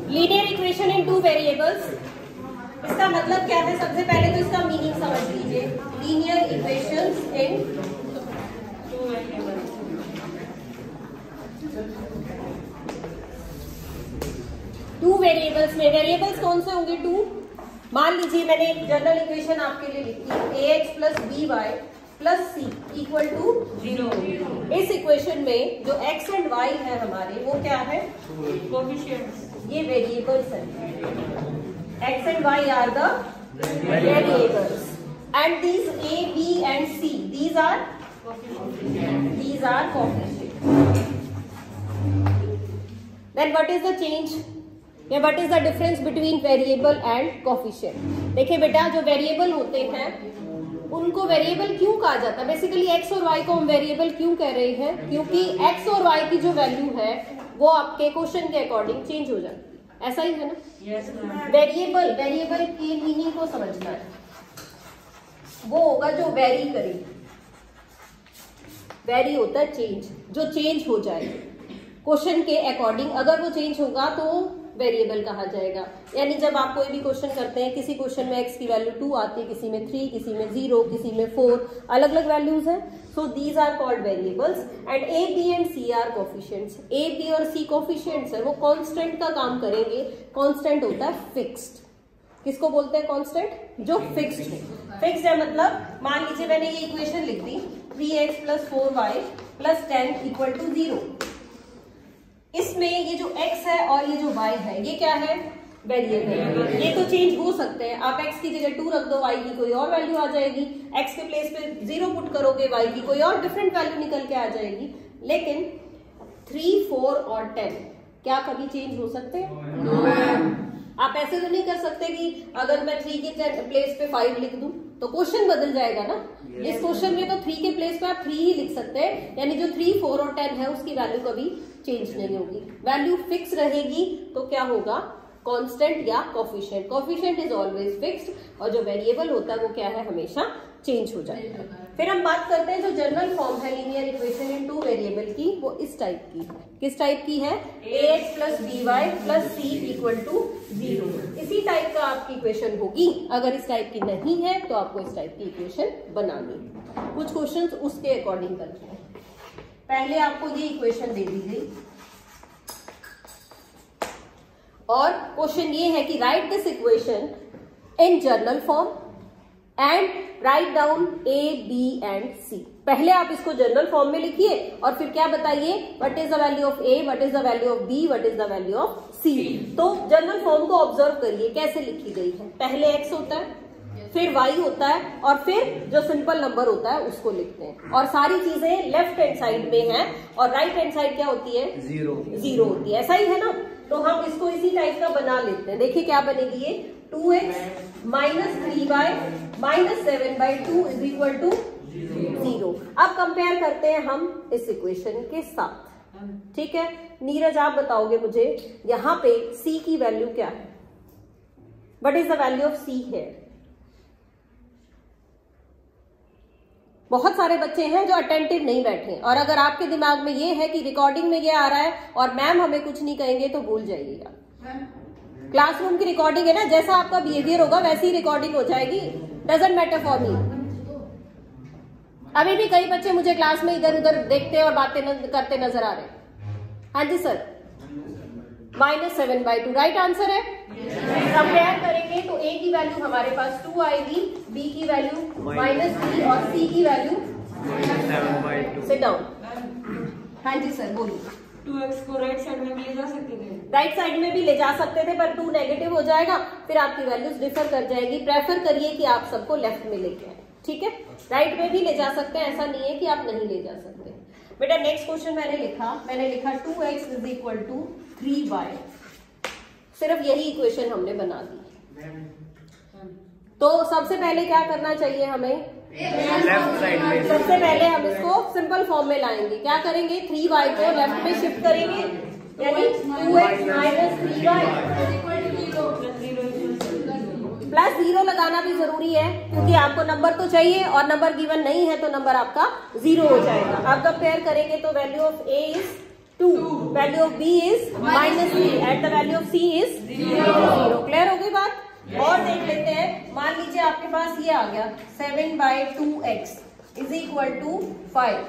Linear equation in 2 variables, इसका मतलब क्या है? सबसे पहले तो इसका मीनिंग समझ लीजिए। लीनियर इक्वेशंस इन 2 वेरिएबल्स में, वेरिएबल्स कौन से होंगे? 2। मान लीजिए मैंने एक जनरल इक्वेशन आपके लिए लिखी है, ax plus by plus c equal to 0। इस इक्वेशन में जो x एंड y है हमारे, वो क्या है? कोएफिशिएंट्स। ये वेरिएबल्स हैं। x and y are the variables and these a, b and c, these are coefficients. Then what is the change? या what is the difference between variable and coefficient? देखिए बेटा, जो वेरिएबल होते हैं उनको variable क्यों कहा जाता है? बेसिकली x और y को हम वेरिएबल क्यों कह रहे हैं? क्योंकि x और y की जो वैल्यू है वो आपके क्वेश्चन के अकॉर्डिंग चेंज हो जाती है। ऐसा ही है ना? yes, वेरिएबल की मीनिंग को समझना है। वो होगा जो वेरी करे। वेरी होता है चेंज, जो चेंज हो जाए क्वेश्चन के अकॉर्डिंग। अगर वो चेंज होगा तो वेरिएबल कहा जाएगा। यानी जब आप कोई भी क्वेश्चन करते हैं, किसी क्वेश्चन में x की वैल्यू 2 आती है, किसी में 3, किसी में 0, किसी में 4, अलग अलग वैल्यूज हैं। So these are called variables and a, b and c are coefficients. a, b और c कोएफिशिएंट्स है, वो कांस्टेंट का काम करेंगे। कांस्टेंट होता है फिक्स्ड। किसको बोलते हैं कांस्टेंट? जो फिक्स्ड है। फिक्स्ड है मतलब, मान लीजिए मैंने ये इक्वेशन लिख दी 3x plus 4y plus 10 equal to 0। इसमें ये जो x है और ये जो y है, ये क्या है? वेरिएबल। ये तो चेंज हो सकते हैं। आप x की जगह 2 रख दो, y की कोई और वैल्यू आ जाएगी। x के प्लेस पे 0 पुट करोगे, y की कोई और डिफरेंट वैल्यू निकल के आ जाएगी। लेकिन 3, 4 और 10 क्या कभी चेंज हो सकते हैं? No. आप ऐसे तो नहीं कर सकते कि अगर मैं 3 के प्लेस पे 5 लिख दूं तो क्वेश्चन बदल जाएगा ना। इस क्वेश्चन में तो 3 के प्लेस पे आप 3 ही लिख सकते हैं। यानी जो 3, 4 और 10 है उसकी वैल्यू कभी चेंज नहीं होगी। वैल्यू फिक्स रहेगी। तो क्या होगा? कांस्टेंट या coefficient. Coefficient is always fixed और जो वेरिएबल होता है वो क्या है? हमेशा चेंज हो जाएगा। फिर हम बात करते हैं जो जनरल फॉर्म है लीनियर इक्वेशन इन 2 वेरिएबल की, वो इस टाइप की है। किस टाइप की है? ax plus by plus c equal to 0। इसी टाइप का आपकी इक्वेशन होगी। अगर इस टाइप की नहीं है तो आपको इस टाइप की इक्वेशन बनानी है। कुछ क्वेश्चंस उसके अकॉर्डिंग करते हैं। पहले आपको ये इक्वेशन दे दी गई और क्वेश्चन ये है कि right this equation in general form and write down a, b and c। पहले आप इसको जनरल फॉर्म में लिखिए और फिर क्या बताइए? What is the value of a, what is the value of b, what is the value of c। तो जनरल फॉर्म को ऑब्जर्व करिए कैसे लिखी गई है। पहले x होता है, फिर y होता है और फिर जो सिंपल नंबर होता है उसको लिखते हैं। और सारी चीजें लेफ्ट हैंड साइड में है और राइट हैंड साइड क्या होती है? 0 होती है। ऐसा ही है ना? तो हम इसको इसी टाइप का बना लेते हैं। देखिए क्या बनेगी ये? 2x minus 3y minus 7/2 is equal to 0। अब कंपेयर करते हैं हम इस इक्वेशन के साथ। ठीक है नीरज, आप बताओगे मुझे यहाँ पे c की वैल्यू क्या है? What is the value of c है? बहुत सारे बच्चे हैं जो अटेंटिव नहीं बैठे और अगर आपके दिमाग में ये है कि रिकॉर्डिंग में ये आ रहा है और मैम हमें कुछ नहीं कहेंगे तो भूल जाइएगा। क्लासरूम की रिकॉर्डिंग है ना, जैसा आपका बिहेवियर होगा वैसी ही रिकॉर्डिंग हो जाएगी। Doesn't matter for me. अभी भी कई बच्चे मुझे क्लास में इधर उधर देखते और बातें करते नजर आ रहे हैं। हाँ जी सर, -7/2 राइट आंसर है। कंपेयर करेंगे तो a की वैल्यू हमारे पास 2 आएगी, b की वैल्यू -3 और c की वैल्यू -7/2। Sit down. हाँ जी सर बोलिए। 2x को राइट साइड में भी ले जा सकते थे? राइट साइड में भी ले जा सकते थे पर 2 नेगेटिव हो जाएगा, फिर आपकी वैल्यूज डिफर कर जाएगी। प्रेफर करिए कि आप सबको लेफ्ट में लेके आए। ठीक है, राइट में भी ले जा सकते हैं, ऐसा नहीं है कि आप नहीं ले जा सकते। बेटा नेक्स्ट क्वेश्चन मैंने लिखा 2x is equal to 3y। सिर्फ यही इक्वेशन हमने बना दी। तो सबसे पहले क्या करना चाहिए हमें? लेफ्ट साइड में। सबसे पहले हम इसको सिंपल फॉर्म में लाएंगे। क्या करेंगे? 3y को लेफ्ट में शिफ्ट करेंगे, यानी 2x माइनस 3y प्लस 0 लगाना भी जरूरी है क्योंकि आपको नंबर तो चाहिए और नंबर गिवन नहीं है तो नंबर आपका 0 हो जाएगा। अब कंपेयर करेंगे तो value of a is 2. Value of b is -3 at the value of c is 0. Clear हो गई बात? और देख लेते हैं, मान लीजिए आपके पास ये आ गया 7/2x is equal to 5.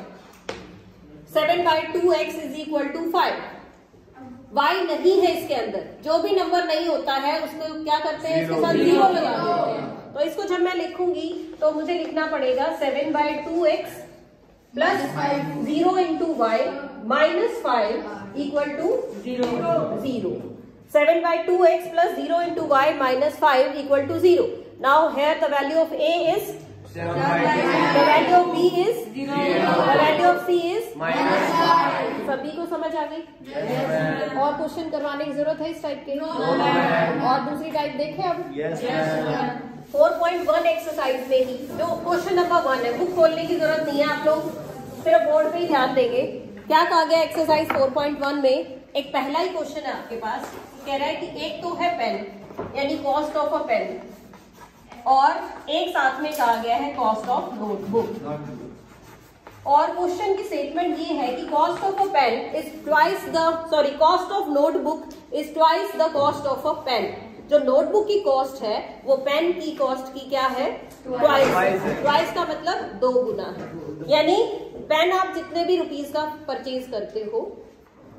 7/2x is equal to 5. y नहीं है इसके अंदर, जो भी नंबर नहीं होता है उसको क्या करते हैं, इसके साथ 0 लगा देते हैं. तो इसको जब मैं लिखूंगी तो मुझे लिखना पड़ेगा 7/2x plus 0 into y minus 5 equal to 0. 7/2x plus 0 into y minus 5 equal to 0. Now here the value of a is 7. The value of b is 0. The value of c is -5. सभी को समझ आ गई? और question करवाने की जरूरत है इस टाइप के? और दूसरी टाइप देखें अब? 4.1 एक्सरसाइज में ही जो क्वेश्चन नंबर 1 है, बुक खोलने की जरूरत नहीं है, आप लोग सिर्फ बोर्ड पे ही ध्यान देंगे. क्या कहा गया एक्सरसाइज 4.1 में? एक पहला ही क्वेश्चन है आपके पास, कह रहा है कि एक तो है पेन यानी कॉस्ट ऑफ अ पेन, और एक साथ में कहा गया है कॉस्ट ऑफ नोटबुक. और क्वेश्चन की स्टेटमेंट ये है कि cost of a pen is twice the cost of notebook is twice the cost of a pen. जो नोटबुक की कॉस्ट है वो पेन की कॉस्ट की क्या है? ट्वाइस का मतलब 2 गुना है. यानी पेन आप जितने भी रुपीस का परचेज करते हो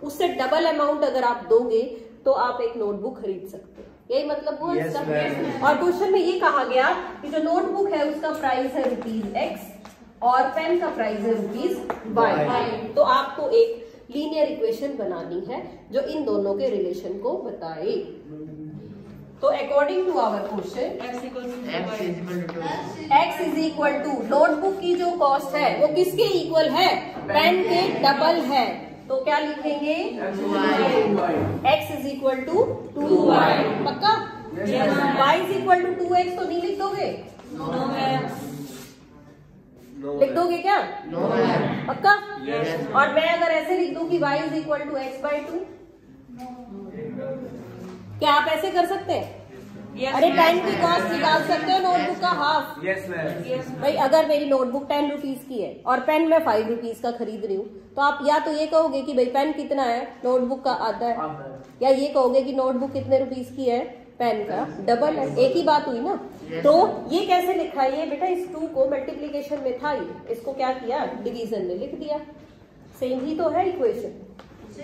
उससे डबल अमाउंट अगर आप दोगे तो आप एक नोटबुक खरीद सकते हो. यही मतलब हुआ इसका. और क्वेश्चन में ये कहा गया कि जो नोटबुक है उसका प्राइस है ₹X और पेन का प्राइस है ₹Y. तो आपको एक लीनियर इक्वेशन बनानी है जो इन दोनों के रिलेशन को बताए. तो according to our question x is equal to notebook की जो कॉस्ट है वो किसके इक्वल है? पेन के डबल है. तो क्या लिखेंगे? x is equal to 2y. पक्का? y is equal to 2x तो नहीं लिख दोगे? लिख दोगे क्या? पक्का? और मैं अगर ऐसे लिख दूं कि y is equal to x/2, क्या आप ऐसे कर सकते हैं? अरे पेन की कॉस्ट निकाल सकते हो नोटबुक का हाफ. भाई अगर मेरी नोटबुक 10 रुपीज की है और पेन मैं 5 रुपीज का खरीद रही हूँ तो आप या तो ये कहोगे कि भाई पेन कितना है, नोटबुक का आधा है, या ये कहोगे कि नोटबुक कितने रुपीज की है, पेन का डबल है. एक ही बात हुई ना. तो ये कैसे लिखा है? ये बेटा इस 2 को मल्टीप्लीकेशन में था, इसको क्या किया? डिवीजन में लिख दिया. सेम ही तो है इक्वेशन,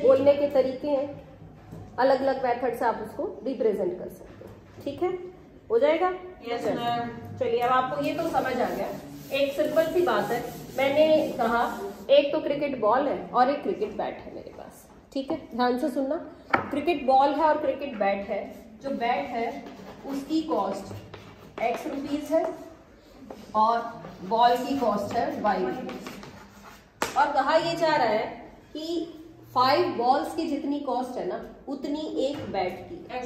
बोलने के तरीके हैं, अलग अलग मेथड से आप उसको रिप्रेजेंट कर सकते हो. ठीक है, हो जाएगा? चलिए अब आपको ये तो समझ आ गया. एक सिंपल सी बात है, मैंने कहा एक तो क्रिकेट बॉल है और एक क्रिकेट बैट है मेरे पास. ठीक है, ध्यान से सुनना. क्रिकेट बॉल है और क्रिकेट बैट है. जो बैट है उसकी कॉस्ट x रुपीज है और बॉल की कॉस्ट है y रुपीज. और कहा ये जा रहा है कि 5 बॉल्स की जितनी कॉस्ट है ना उतनी एक बैट की. x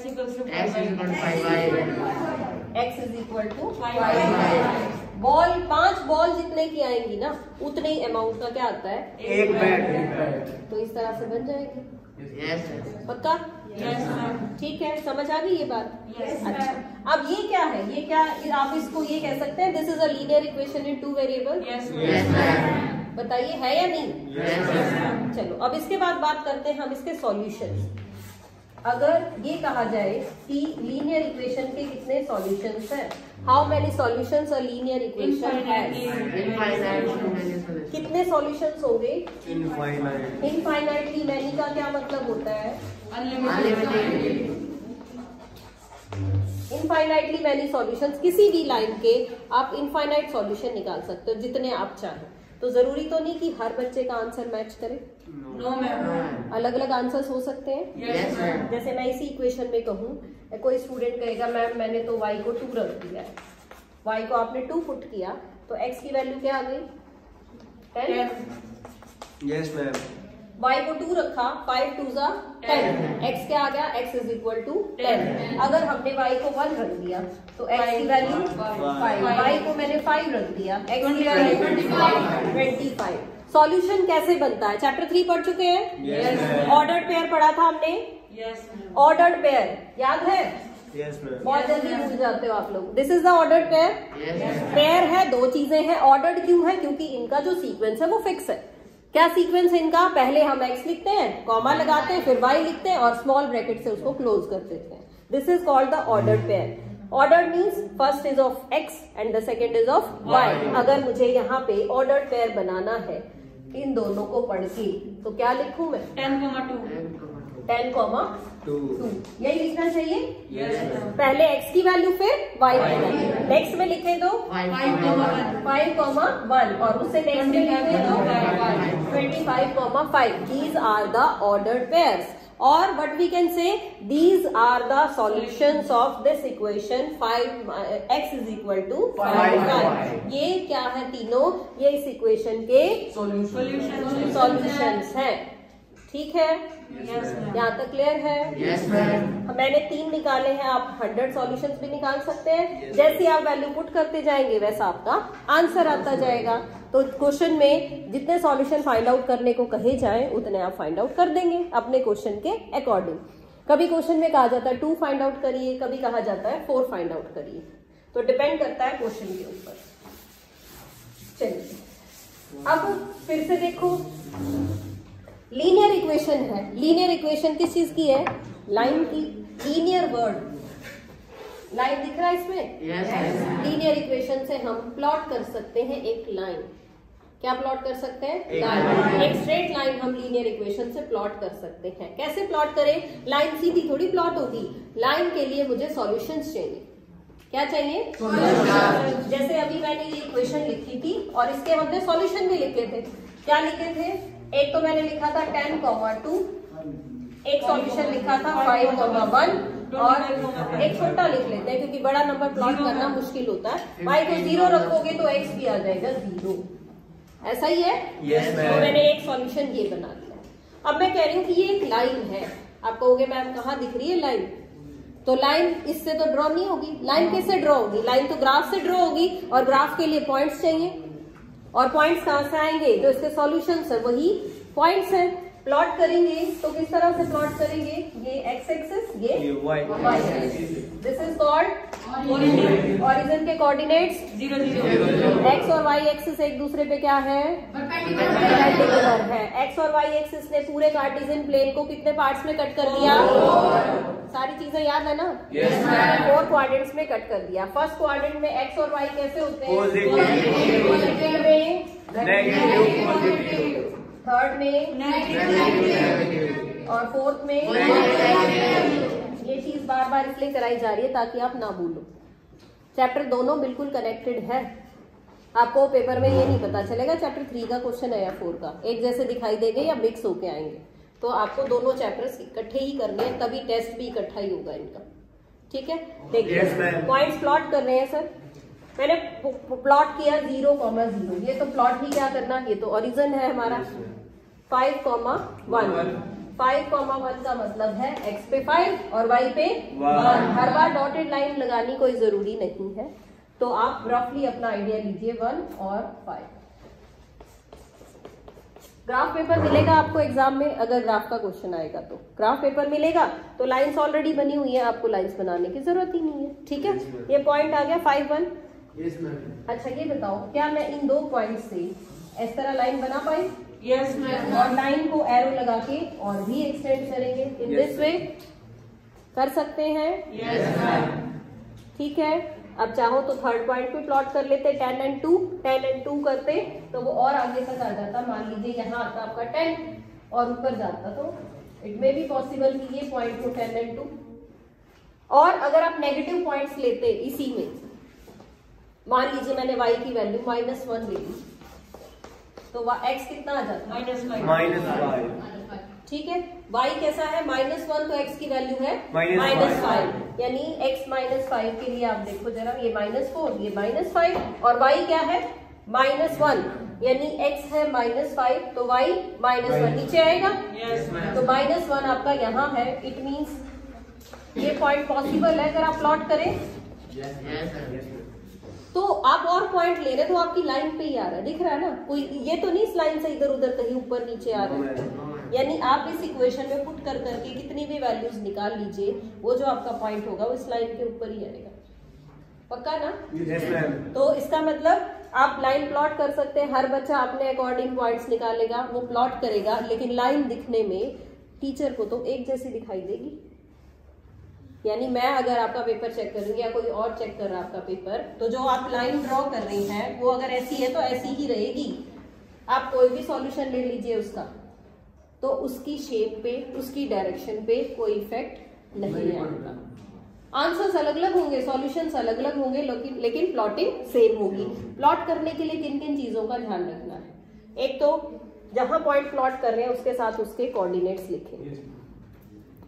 is equal to 5. Ball 5 ball जितने की आएंगी ना उतने ही अमाउंट का क्या आता है? एक बैट. तो इस तरह से बन जाएगी. पक्का? ठीक है, समझ आ गई ये बात? अच्छा, अब ये क्या है? ये क्या, आप इसको ये कह सकते हैं this is a linear equation in 2 variable. बताइए है या नहीं? चलो अब इसके बाद बात करते हैं हम इसके सॉल्यूशंस. अगर ये कहा जाए कि लीनियर इक्वेशन के कितने सॉल्यूशंस हैं, how many solutions a linear equation has? कितने सॉल्यूशंस होंगे? इनफाइनाइटली मैनी का क्या मतलब होता है? Infinitely many solutions. किसी भी लाइन के आप इनफाइनाइट सॉल्यूशन निकाल सकते हो जितने आप चाहें. तो जरूरी तो नहीं कि हर बच्चे का आंसर मैच करे. No ma'am. अलग अलग आंसर्स हो सकते हैं. Yes ma'am. जैसे मैं इसी इक्वेशन में कहूँ, कोई स्टूडेंट कहेगा मैम मैंने तो y को 2 रख दिया है. y को आपने 2 पुट किया तो x की वैल्यू क्या आ गई? 10. Yes ma'am. y को 2 रखा, 5 2 जा 10. x क्या आ गया? x is equal to 10. अगर हमने y को 1 रख दिया तो x की वैल्यू 5. y को मैंने 5 रख दिया, x की वैल्यू 25. सॉल्यूशन कैसे बनता है? चैप्टर 3 पढ़ चुके हैं. ऑर्डर्ड पेयर पढ़ा था हमने. ऑर्डर्ड पेयर याद है? बहुत जल्दी भूल जाते हो आप लोग. This is the ordered pair. Pair है, 2 चीजें हैं. ऑर्डर्ड क्यों है? क्योंकि इनका जो सीक्वेंस है वो फिक्स है. क्या सीक्वेंस है इनका? पहले हम x लिखते हैं, कॉमा लगाते हैं, फिर y लिखते हैं और स्मॉल ब्रैकेट से उसको क्लोज कर देते हैं. This is called the ordered pair. Ordered means first is of x and the second is of y. अगर मुझे यहाँ पे ऑर्डर्ड पेयर बनाना है इन दोनों को पढ़ के, तो क्या लिखूं मैं? 10,2 यही लिखना चाहिए. पहले x की वैल्यू फिर y की वैल्यू. नेक्स्ट में लिखे दो 5,1 और उससे नेक्स्ट में लिखे दो 25,5. These are the ordered pairs. Or what we can say, these are the solutions of this equation 5x is equal to 5. ये क्या है तीनों? ये इस इक्वेशन के सॉल्यूशंस हैं. ठीक है, यहाँ तक क्लियर है? Yes, ma'am. मैंने 3 निकाले हैं, आप 100 सॉल्यूशंस भी निकाल सकते हैं. जैसे आप वैल्यू पुट करते जाएंगे वैसा आपका आंसर आता जाएगा. तो क्वेश्चन में जितने सॉल्यूशन फाइंड आउट करने को कहे जाएं उतने आप फाइंड आउट कर देंगे अपने क्वेश्चन के अकॉर्डिंग. कभी क्वेश्चन में कहा जाता है 2 फाइंड आउट करिए, कभी कहा जाता है 4 फाइंड आउट करिए. तो डिपेंड करता है क्वेश्चन के ऊपर. चलिए अब फिर से देखो, लीनियर इक्वेशन है. लीनियर इक्वेशन किस चीज की है? लाइन की. लीनियर वर्ड, लाइन दिख रहा है इसमें? लीनियर इक्वेशन से हम प्लॉट कर सकते हैं एक लाइन. क्या प्लॉट कर सकते हैं? लाइन. एक स्ट्रेट लाइन हम लीनियर इक्वेशन से प्लॉट कर सकते हैं. कैसे प्लॉट करें? लाइन सीधी थोड़ी प्लॉट होगी. लाइन के लिए मुझे सॉल्यूशंस चाहिए. क्या चाहिए? जैसे अभी मैंने ये इक्वेशन लिखी थी और इसके हमने सॉल्यूशन भी लिखे थे. क्या लिखे थे? एक तो मैंने लिखा था 10,2, एक सॉल्यूशन लिखा था 5,1 और एक छोटा लिख लेते हैं क्योंकि बड़ा नंबर प्लॉट करना मुश्किल होता है. y को 0 रखोगे तो x भी आ जाएगा 0. ऐसा ही है? Yes, ma'am. तो मैंने एक सॉल्यूशन ये बना दिया. अब मैं कह रही हूँ कि ये एक लाइन है. आप कहोगे मैम कहाँ दिख रही है लाइन? तो लाइन इससे तो ड्रॉ नहीं होगी. लाइन कैसे ड्रॉ होगी? लाइन तो ग्राफ से ड्रॉ होगी और ग्राफ के लिए पॉइंट्स चाहिए. और पॉइंट्स कहाँ से आएंगे? जो इसके सॉल्यूशंस है वही पॉइंट्स हैं. प्लॉट करेंगे तो किस तरह से प्लॉट करेंगे? ये x एक्सिस, ये y axis. This is called origin के कोऑर्डिनेट्स 0, 0. x और y एक्सिस एक दूसरे पे क्या है? परपेंडिकुलर है. x और y एक्सिस ने पूरे कार्टेशियन प्लेन को कितने पार्ट्स में कट कर दिया? सारी चीजें याद है ना? 4 क्वाड्रेंट्स में कट कर दिया. फर्स्ट क्वाड्रेंट में x और y कैसे होते हैं? पॉजिटिव. थर्ड में नेगेटिव और फोर्थ में. ये चीज बार बार इसलिए कराई जा रही है ताकि आप ना भूलो. चैप्टर दोनों बिल्कुल कनेक्टेड है. आपको पेपर में ये नहीं पता चलेगा चैप्टर 3 का क्वेश्चन है या 4 का एक जैसे दिखाई देंगे या मिक्स होके आएंगे. तो आपको दोनों चैप्टर्स इकट्ठे ही करने हैं, तभी टेस्ट भी इकट्ठा ही होगा इनका. ठीक है, देखिए पॉइंट्स प्लॉट कर रहे हैं सर. मैंने प्लॉट किया 0,0. ये तो प्लॉट ही क्या करना, ये तो ओरिजिन है हमारा. 5,1. 5,1 का मतलब है x पे 5 और y पे 1. हर बार डॉटेड लाइन लगानी कोई जरूरी नहीं है. तो आप रफली अपना आइडिया लीजिए 1 और 5. ग्राफ पेपर मिलेगा आपको एग्जाम में. अगर ग्राफ का क्वेश्चन आएगा तो ग्राफ पेपर मिलेगा. तो लाइंस ऑलरेडी बनी हुई है, आपको लाइंस बनाने की जरूरत ही नहीं है. ठीक है, ये पॉइंट आ गया 5,1. अच्छा ये बताओ, क्या मैं इन 2 पॉइंट से इस तरह लाइन बना पाई? Yes ma'am. और लाइन को एरो लगा के और भी एक्सटेंड करेंगे इन दिस वे. कर सकते हैं? Yes ma'am. ठीक है, अब चाहो तो थर्ड पॉइंट पे प्लॉट कर लेते. 10 and 2 करते तो वो और आगे तक आ जाता. मान लीजिए यहाँ आता आपका 10 और ऊपर जाता, तो इट मे बी पॉसिबल कि ये पॉइंट हो 10 and 2. और अगर आप नेगेटिव पॉइंट्स लेते इसी में, मान लीजिए मैंने y की वैल्यू -1 ले ली, तो x कितना आ जाता है? -5. ठीक है, y कैसा है? -1 तो x की वैल्यू है -5. यानी x -5 के लिए आप देखो जरा, ये -4, ये -5 और y क्या है? -1. यानी x है -5 तो y -1 नीचे आएगा. Yes ma'am. तो -1 आपका यहाँ है. इट मीन्स ये पॉइंट पॉसिबल है अगर आप प्लॉट करें. तो आप और पॉइंट ले रहे तो आपकी लाइन पे ही आ रहा है, दिख रहा है ना? कोई ये तो नहीं इस लाइन से इधर उधर कहीं ऊपर नीचे आ रहा है. यानी आप इस इक्वेशन में पुट कर करके कितनी भी वैल्यूज निकाल लीजिए, वो जो आपका पॉइंट होगा वो इस लाइन के ऊपर ही आएगा. पक्का ना? Yes, ma'am. तो इसका मतलब आप लाइन प्लॉट कर सकते हैं, हर बच्चा अपने अकॉर्डिंग पॉइंट्स निकालेगा, वो प्लॉट करेगा, लेकिन लाइन दिखने में टीचर को तो एक जैसी दिखाई देगी। यानी मैं अगर आपका पेपर चेक करूंगी या कोई और चेक कर रहा है आपका पेपर, तो जो आप लाइन ड्रॉ कर रही हैं वो अगर ऐसी है तो ऐसी ही रहेगी। आप कोई भी सॉल्यूशन ले लीजिए उसका, तो उसकी शेप पे, उसकी डायरेक्शन पे कोई इफेक्ट नहीं आएगा। आंसर्स अलग अलग होंगे, सॉल्यूशंस अलग अलग होंगे, लेकिन प्लॉटिंग सेम होगी। प्लॉट करने के लिए किन किन चीजों का ध्यान रखना है? एक तो जहां पॉइंट प्लॉट कर रहे हैं उसके साथ उसके कोऑर्डिनेट्स लिखें,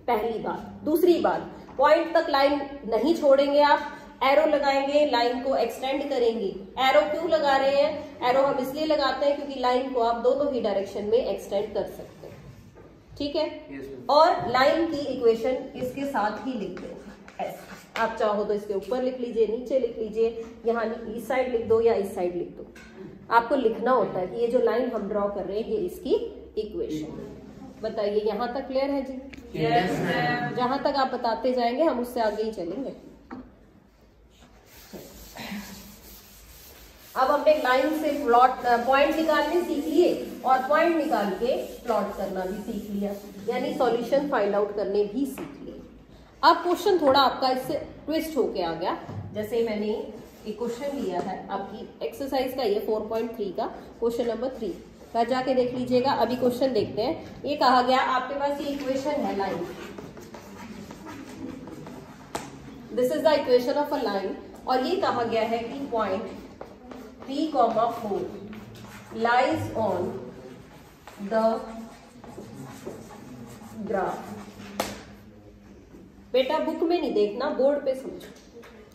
पहली बात। दूसरी बात, पॉइंट तक लाइन नहीं छोड़ेंगे आप, एरो लगाएंगे, लाइन को एक्सटेंड करेंगे। एरो क्यों लगा रहे हैं? एरो हम इसलिए लगाते हैं क्योंकि लाइन को आप दोनों ही डायरेक्शन में एक्सटेंड कर सकते हैं, ठीक है। और लाइन की इक्वेशन इसके साथ ही लिख देंगे। आप चाहो तो इसके ऊपर लिख लीजिए, नीचे लिख लीजिए, यहाँ इस साइड लिख दो या इस साइड लिख दो। आपको लिखना होता है कि ये जो लाइन हम ड्रॉ कर रहे हैं ये इसकी इक्वेशन। बताइए, यहाँ तक क्लियर है जी? Yes ma'am. जहां तक आप बताते जाएंगे हम उससे आगे ही चलेंगे। अब हमने लाइन से प्लॉट पॉइंट निकालने सीख लिए और पॉइंट निकाल के प्लॉट करना भी सीख लिया, यानी सॉल्यूशन फाइंड आउट करने भी सीख लिए। अब क्वेश्चन थोड़ा आपका इससे ट्विस्ट होके आ गया। जैसे मैंने एक क्वेश्चन लिया है आपकी एक्सरसाइज का, ये 4.3 का क्वेश्चन नंबर 3 घर जाके देख लीजिएगा। अभी क्वेश्चन देखते हैं। ये कहा गया आपके पास ये इक्वेशन है line, this is the equation of a line, और ये कहा गया है कि point 3,4 lies on the graph. बेटा बुक में नहीं देखना, बोर्ड पे समझो।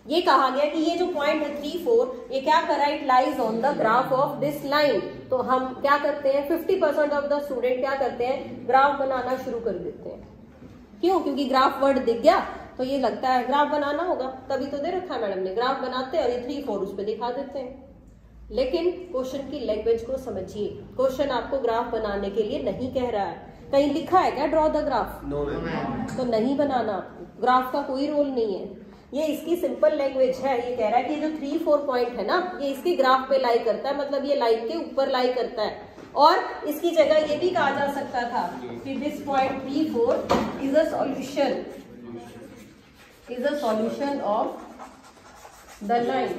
ये कहा गया कि ये जो पॉइंट है 3, 4, ये क्या कर रहा है? It lies on the graph of this line. तो हम क्या करते हैं, 50% ऑफ द स्टूडेंट क्या करते हैं? ग्राफ बनाना शुरू कर देते हैं। क्यों? क्योंकि ग्राफ वर्ड दिख गया तो ये लगता है ग्राफ बनाना होगा, तभी तो दे रखा है मैडम ने। ग्राफ बनाते हैं और ये 3, 4 उस पर दिखा देते हैं। लेकिन क्वेश्चन की लैंग्वेज को समझिए। क्वेश्चन आपको ग्राफ बनाने के लिए नहीं कह रहा है। कहीं लिखा है क्या ड्रॉ द ग्राफ? नो। तो नहीं बनाना, ग्राफ का कोई रोल नहीं है। ये इसकी सिंपल लैंग्वेज है। ये कह रहा है कि ये जो 3, 4 पॉइंट है ना, ये इसके ग्राफ पे लाई करता है, मतलब ये लाइन के ऊपर लाई करता है। और इसकी जगह ये भी कहा जा सकता था कि this point 3, 4 is a solution of the line.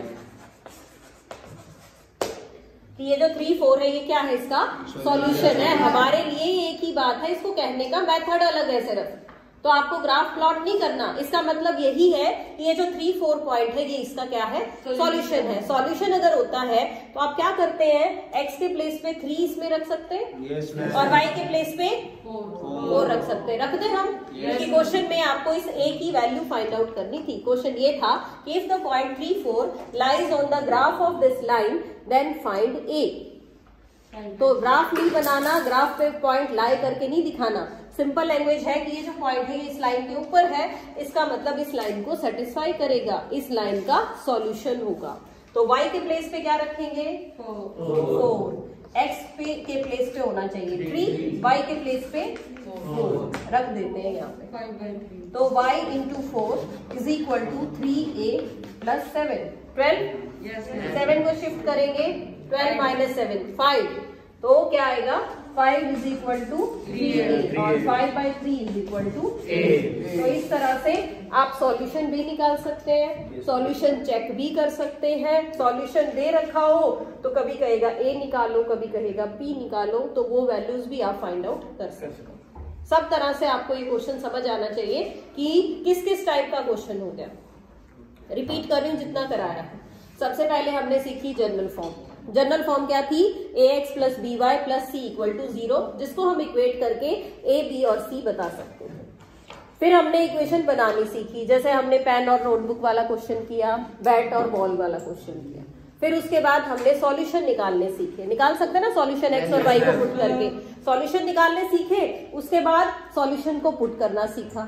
ये जो 3, 4 है ये क्या है? इसका सॉल्यूशन है। हमारे लिए एक ही बात है, इसको कहने का मेथड अलग है सिर्फ। तो आपको ग्राफ प्लॉट नहीं करना। इसका मतलब यही है कि ये जो 3, 4 पॉइंट है ये इसका क्या है? सॉल्यूशन है। सॉल्यूशन अगर होता है तो आप क्या करते हैं? x के प्लेस पे 3 इसमें रख सकते हैं, Yes, ma'am. और y के प्लेस पे 4 रख सकते हैं। रख दें हम, क्योंकि क्वेश्चन में आपको इस a की वैल्यू फाइंड आउट करनी थी। क्वेश्चन ये था कि if the point 3, 4 lies on the graph of this line then find a। तो ग्राफ नहीं बनाना, ग्राफ पे पॉइंट लाई करके नहीं दिखाना। सिंपल लैंग्वेज है कि ये जो पॉइंट है ये इस लाइन के ऊपर है, इसका मतलब इस लाइन को सेटिस्फाई करेगा, इस लाइन का सॉल्यूशन होगा। तो y के प्लेस पे क्या रखेंगे? 4। x के प्लेस पे होना चाहिए 3, y के प्लेस पे 4 रख देते हैं यहाँ पे। तो y into 4 is equal to 3a plus 7, 12। 7 को शिफ्ट करेंगे, 12 माइनस 7 5, तो क्या आएगा? 5 इज इक्वल टू 3a और 5/3 इज इक्वल टू a। तो इस तरह से आप सॉल्यूशन भी निकाल सकते हैं, सॉल्यूशन चेक भी कर सकते हैं। सॉल्यूशन दे रखा हो तो कभी कहेगा a निकालो, कभी कहेगा b निकालो, तो वो वैल्यूज भी आप फाइंड आउट कर सकते हो। सब तरह से आपको ये क्वेश्चन समझ आना चाहिए कि किस किस टाइप का क्वेश्चन हो गया। रिपीट कर रही हूँ जितना कराया है। सबसे पहले हमने सीखी जनरल फॉर्म। जनरल फॉर्म क्या थी? ax plus by plus c equal to 0, जिसको हम इक्वेट करके a, b और c बता सकते हैं। फिर हमने इक्वेशन बनानी सीखी, जैसे हमने पेन और नोटबुक वाला क्वेश्चन किया, बैट और बॉल वाला क्वेश्चन किया। फिर उसके बाद हमने सॉल्यूशन निकालने सीखे। निकाल सकते हैं ना सॉल्यूशन x और y को पुट करके, सॉल्यूशन निकालने सीखे। उसके बाद सॉल्यूशन को पुट करना सीखा।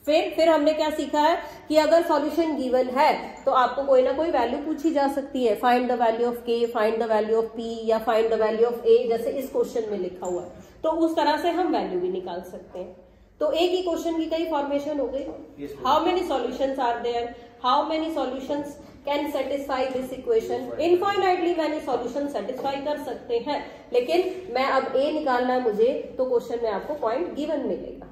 फिर हमने क्या सीखा है कि अगर सॉल्यूशन गिवन है तो आपको कोई ना कोई वैल्यू पूछी जा सकती है। Find the value of k, find the value of p या find the value of a, जैसे इस क्वेश्चन में लिखा हुआ है। तो उस तरह से हम वैल्यू भी निकाल सकते हैं। तो एक ही क्वेश्चन की कई फॉर्मेशन हो गई। How many solutions are there, how many solutions can satisfy this equation. Infinitely many solution satisfy कर सकते हैं, लेकिन मैं अब ए निकालना है मुझे, तो क्वेश्चन में आपको पॉइंट गिवन मिलेगा।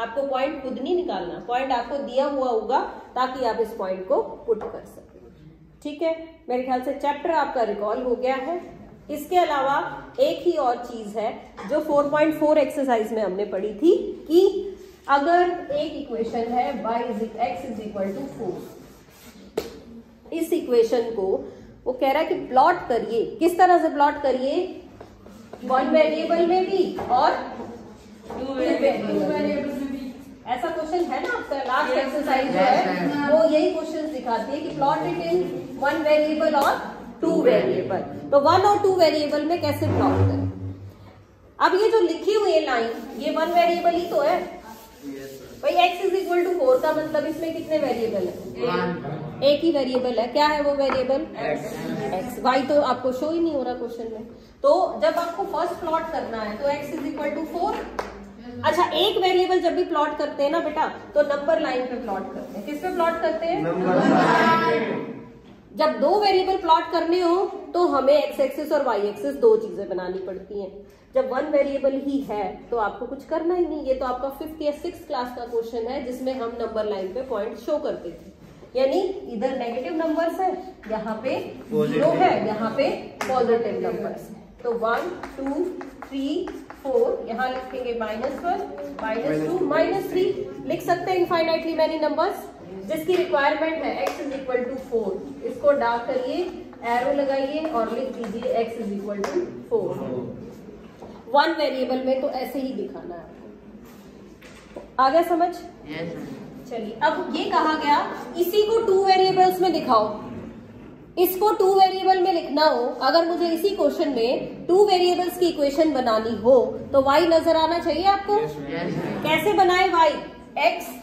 आपको पॉइंट खुद नहीं निकालना, पॉइंट आपको दिया हुआ होगा ताकि आप इस पॉइंट को पुट कर सकें। ठीक है, मेरे ख्याल से चैप्टर आपका रिकॉल हो गया है। इसके अलावा एक ही और चीज है जो 4.4 एक्सरसाइज में हमने पढ़ी थी कि अगर एक इक्वेशन है x इज इक्वल टू 4, इस इक्वेशन को वो कह रहा है कि प्लॉट करिए। किस तरह से प्लॉट करिए? वन वेरिएबल में भी और टू वेरिएबल में भी। ऐसा क्वेश्चन है ना आपका, लास्ट एक्सरसाइज जो है वो यही क्वेश्चन दिखाती है कि plot it in one variable और टू वेरिएबल। तो वन और टू वेरिएबल में कैसे प्लॉट करें? अब ये जो लिखी हुई है लाइन, ये वन वेरिएबल ही तो है भाई। x इज इक्वल टू 4 का मतलब इसमें कितने वेरिएबल है? एक ही वेरिएबल है। क्या है वो वेरिएबल? x। y तो आपको शो ही नहीं हो रहा क्वेश्चन में। तो जब आपको फर्स्ट प्लॉट करना है तो x इज इक्वल टू 4। अच्छा, एक वेरिएबल जब भी प्लॉट करते हैं ना बेटा, तो नंबर लाइन पे प्लॉट करते हैं। किस पे प्लॉट करते हैं? Number line. जब दो वेरिएबल प्लॉट करने हो तो हमें एक्स एक्सिस और वाई एक्सिस दो चीजें बनानी पड़ती हैं। जब वन वेरिएबल ही है तो आपको कुछ करना ही नहीं। ये तो आपका 5th या 6th क्लास का क्वेश्चन है जिसमें हम नंबर लाइन पे पॉइंट शो करते थे। यानी इधर नेगेटिव नंबर्स है, यहाँ पे 0 है, यहाँ पे पॉजिटिव नंबर्स है। तो 1 2 3 4, यहाँ लिखेंगे -1 -2 -3। लिख सकते हैं इनफाइनाइटली मैनी नंबर्स जिसकी रिक्वायरमेंट है x इज इक्वल टू 4। इसको डार्क करिए, एरो लगाइए और लिख दीजिए x is equal to 4। One variable में तो ऐसे ही दिखाना है आपको। आ गया समझ? चलिए, अब ये कहा गया इसी को टू वेरिएबल्स में दिखाओ। इसको टू वेरिएबल में लिखना हो, अगर मुझे इसी क्वेश्चन में टू वेरिएबल्स की इक्वेशन बनानी हो तो y नजर आना चाहिए आपको। कैसे बनाए y? x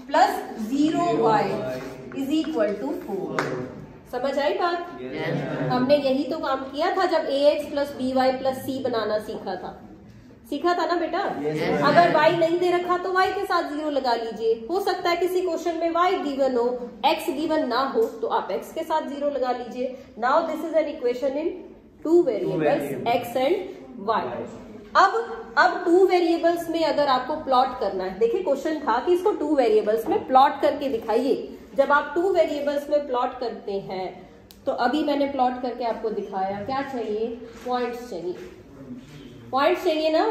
plus 0y is equal to 4। समझ आई बात? हमने यही तो काम किया था जब ax plus by plus c बनाना सीखा था ना बेटा। अगर y नहीं दे रखा तो y के साथ 0 लगा लीजिए। हो सकता है किसी क्वेश्चन में y गिवन हो, x गिवन ना हो, तो आप x के साथ 0 लगा लीजिए। Now this is an equation in two variables x and y। अब टू वेरिएबल्स में अगर आपको प्लॉट करना है, देखिए क्वेश्चन था कि इसको टू वेरिएबल्स में प्लॉट करके दिखाइए। जब आप टू वेरिएबल्स में प्लॉट करते हैं तो अभी मैंने प्लॉट करके आपको दिखाया। क्या चाहिए? पॉइंट्स चाहिए। पॉइंट्स चाहिए ना?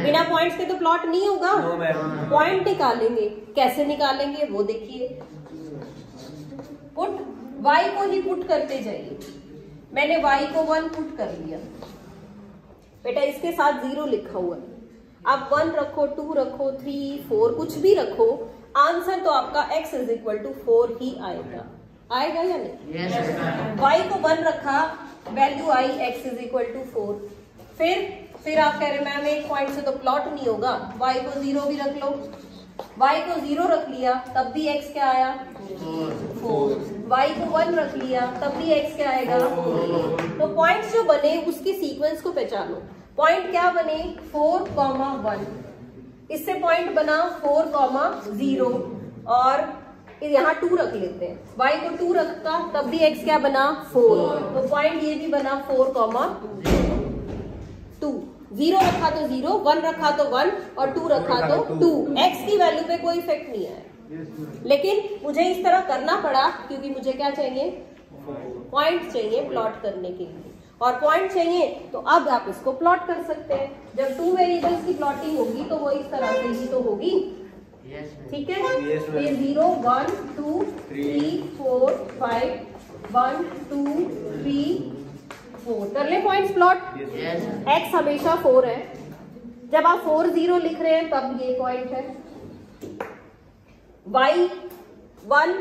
बिना पॉइंट्स के तो प्लॉट नहीं होगा। पॉइंट निकालेंगे। कैसे निकालेंगे वो देखिए। पुट, y को ही पुट करते जाइए। मैंने y को 1 पुट कर लिया बेटा, इसके साथ 0 लिखा हुआ है। आप 1 रखो, 2 रखो, 3 4 कुछ भी रखो, आंसर तो आपका x इज इक्वल टू 4 ही आएगा या नहीं? y को 1 रखा, वैल्यू आई x इज इक्वल टू 4। फिर आप कह रहे मैम एक पॉइंट से तो प्लॉट नहीं होगा, y को 0 भी रख लो। y को 0 रख लिया तब भी x क्या आया? 4। y को 1 रख लिया तब भी x क्या आएगा? तो पॉइंट्स जो बने उसकी सीक्वेंस को पहचानो। पॉइंट क्या बने? 4,1। इससे पॉइंट बना 4,0 और यहाँ 2 रख लेते हैं। y को 2 रखता तब भी x क्या बना? 4। तो पॉइंट ये भी बना 4,2। 0 रखा तो 0, 1 रखा तो 1 और 2 रखा तो 2। x की वैल्यू पे कोई इफेक्ट नहीं आया, लेकिन मुझे इस तरह करना पड़ा क्योंकि मुझे क्या चाहिए? पॉइंट चाहिए प्लॉट करने के लिए। और पॉइंट चाहिए तो अब आप इसको प्लॉट कर सकते हैं। जब टू वेरिएबल्स की प्लॉटिंग होगी तो वो इस तरह से ही तो होगी। ठीक है, ये 0 1 2 3 4 5 1 2 3 4 कर ले पॉइंट्स प्लॉट। x हमेशा 4 है। जब आप 4 0 लिख रहे हैं तब ये पॉइंट है। y 1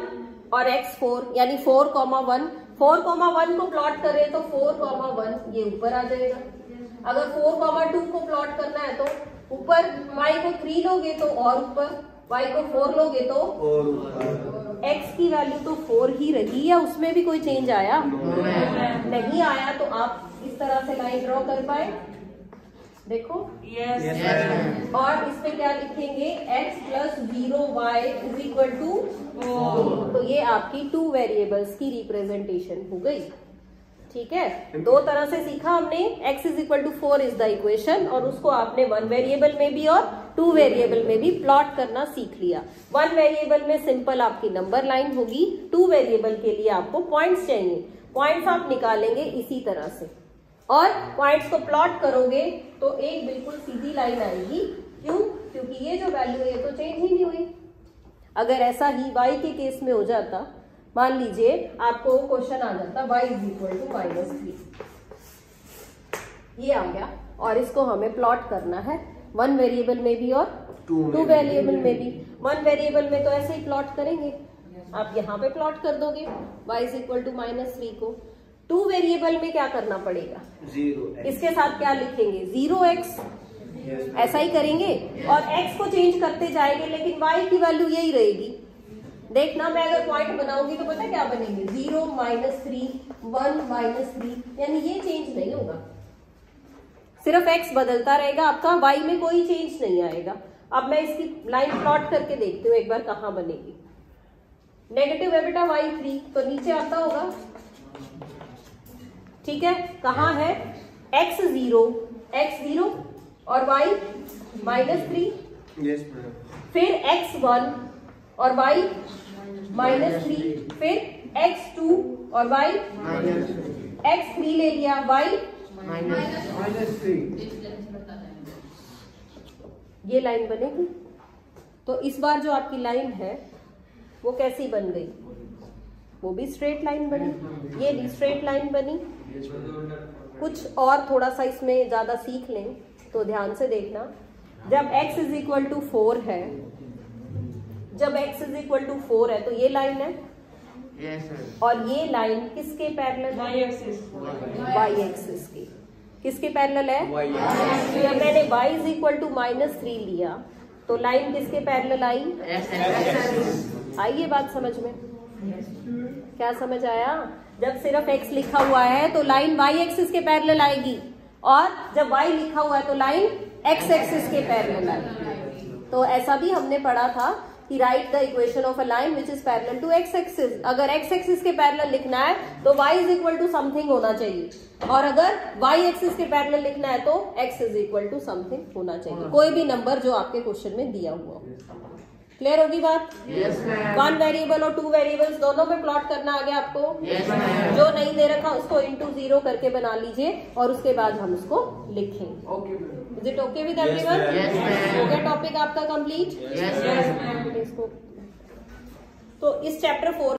और x 4 यानी 4,1। 4,1 को प्लॉट करें तो 4,1 ये ऊपर आ जाएगा। अगर 4,2 को प्लॉट करना है तो ऊपर, y को 3 लोगे तो और ऊपर, y को 4 लोगे तो x की वैल्यू तो 4 ही रही है। उसमें भी कोई चेंज आया? नहीं आया। तो आप इस तरह से लाइन ड्रॉ कर पाए। देखो Yes. Yes, ma'am. और इसमें क्या लिखेंगे, x plus 0y is equal to 4। तो ये आपकी 2 वेरिएबल्स की रिप्रेजेंटेशन हो गई। ठीक है, दो तरह से सीखा हमने। x is equal to 4 is the equation, और उसको आपने 1 वेरिएबल में भी और 2 वेरिएबल में भी प्लॉट करना सीख लिया। 1 वेरिएबल में सिंपल आपकी नंबर लाइन होगी, 2 वेरिएबल के लिए आपको पॉइंट्स चाहिए। पॉइंट्स आप निकालेंगे इसी तरह से, और पॉइंट्स को प्लॉट करोगे तो एक बिल्कुल सीधी लाइन आएगी। क्यों? क्योंकि ये जो वैल्यू है ये तो चेंज ही नहीं हुई। अगर ऐसा ही y के केस में हो जाता, मान लीजिए आपको क्वेश्चन आ जाता y इज इक्वल टू -3, ये आ गया, और इसको हमें प्लॉट करना है 1 वेरिएबल में भी और 2 वेरिएबल में भी। 1 वेरिएबल में तो ऐसे ही प्लॉट करेंगे, आप यहाँ पे प्लॉट कर दोगे y इज इक्वल टू -3 को। 2 वेरिएबल में क्या करना पड़ेगा, 0 इसके साथ क्या लिखेंगे, 0x, ऐसा ही करेंगे और x को चेंज करते जाएंगे, लेकिन y की वैल्यू यही रहेगी। देखना, मैं अगर पॉइंट बनाऊंगी तो पता क्या बनेंगे, 0 -3 1 -3, यानी ये चेंज नहीं होगा, सिर्फ x बदलता रहेगा आपका, y में कोई चेंज नहीं आएगा। अब मैं इसकी लाइन प्लॉट करके देखती हूँ एक बार कहाँ बनेगी। नेगेटिव है बेटा y3, तो नीचे आता होगा। ठीक है, कहाँ है, x 0 और y -3, Yes, ma'am. फिर x1 और y -3, फिर x2 और y x3 ले लिया, y -3. ये लाइन बनेगी। तो इस बार जो आपकी लाइन है वो कैसी बन गई, वो भी स्ट्रेट लाइन बनी, ये भी स्ट्रेट लाइन बनी। कुछ और थोड़ा सा इसमें ज्यादा सीख लें तो ध्यान से देखना, जब x इज इक्वल टू 4 है, जब x इज इक्वल टू 4 है तो ये लाइन है, और ये लाइन किसके पैरेलल है, y एक्सिस की। किसके पैरेलल है, जब मैंने y इज इक्वल टू -3 लिया तो लाइन किसके पैरेलल आई, आई ये बात समझ में, क्या समझ आया? जब सिर्फ x लिखा हुआ है तो लाइन y एक्सिस के पैरेलल आएगी, और जब y लिखा हुआ है तो लाइन x एक्सिस के पैरेलल आएगी। तो ऐसा भी हमने पढ़ा था कि write the equation of a line which is parallel to x axis. अगर x एक्सिस के पैरेलल लिखना है तो y is equal to something होना चाहिए, और अगर y एक्सिस के पैरेलल लिखना है तो x is equal to something होना चाहिए, कोई भी नंबर जो आपके क्वेश्चन में दिया हुआ हो। क्लियर होगी बात? Yes, ma'am. 1 वेरिएबल और 2 वेरिएबल्स दोनों में प्लॉट करना आ गया आपको। Yes, ma'am. जो नहीं दे रखा उसको into 0 करके बना लीजिए, और उसके बाद हम उसको लिखेंगे। Okay, ma'am. Is it okay with everyone? Yes, ma'am. हो गया टॉपिक आपका कंप्लीट? Yes, ma'am. तो इस चैप्टर 4